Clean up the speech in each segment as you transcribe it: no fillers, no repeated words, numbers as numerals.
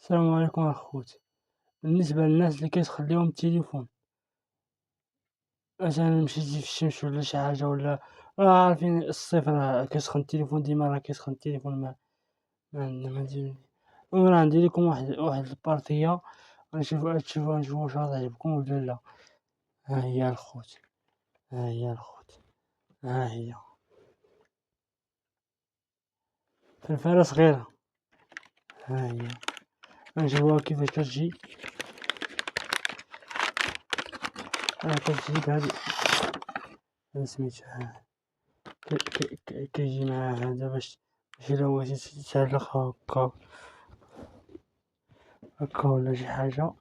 السلام عليكم أخوتي. بالنسبة للناس اللي كتخليهم التليفون مثلا مشيتي في الشمس ولا شي حاجة ولا عارفين الصيف راه كيسخن التليفون ديما راه كيسخن التليفون ما ندير. المهم راه ندير لكم واحد البارتية غنشوفو واش غتعجبكم ولا لا. ها هي الخوت ها هي الخوت ها هي فلفلة صغيرة. ها هي غنشوفوها كيفاش كتجي. كتجي بهادي سميتها كيجي معاه هذا باش إلا بغيتي تعلقها هكا ولا شي حاجة.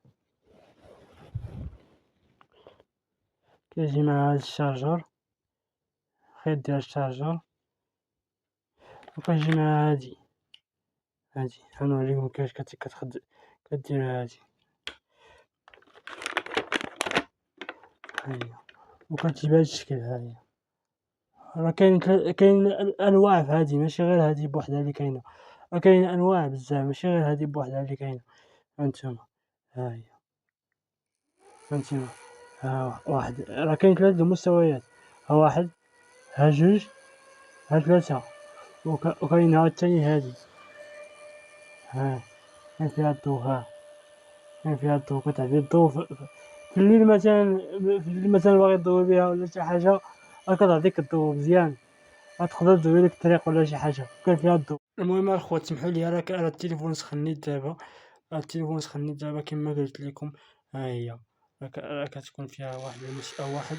كيجي مع هاد الشارجر، الخيط ديال الشارجر، وكيجي مع هادي غنوريكم كيفاش كدير هادي. هاهي وكتجي بهاد الشكل. هاهي راه كاين أنواع في هادي، ماشي غير هادي بوحدها اللي كاينة، راه كاين أنواع بزاف ماشي غير هادي بوحدها اللي كاينة. هانتوما هاهي هانتوما ها واحد، راه كاين 3 مستويات، ها واحد، ها جوج، ها 3، وكاين ها التاني هادي. كاين فيها الضو. كاين فيها الضو كتعطي الضو في الليل مثلا، باغي تضوي بها ولا شي حاجة راه كتعطيك الضو مزيان، غتقدر تضوي لك الطريق ولا شي حاجة كاين فيها الضو. المهم الخوت سمحولي راه التليفون سخن نيت دابا، كيما قلت لكم. ها هي راه كتكون فيها واحد واحد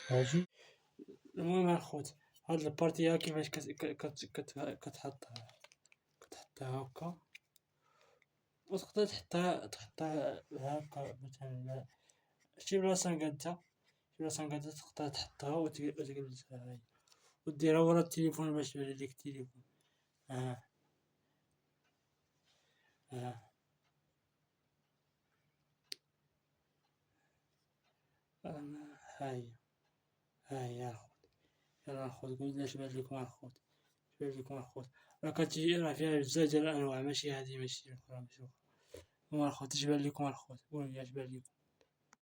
هاجي. المهم الخوت هاد البارتية كيفاش كتحطها هكا، وتقدر تحطها هكا مثلا شي بلاصة مقادة تقدر تحطها وتجلسها. هاي وديرها ورا التليفون باش يولي ليك التليفون. ها ها هاي هاي الخوت. يلا الخوت قولي اش بان لكم الخوت، راه كتجي راه فيها بزاف ديال الأنواع، ماشي هادي ماشي أخرى. الخوت اش بان لكم الخوت، قولولي اش بان لكم.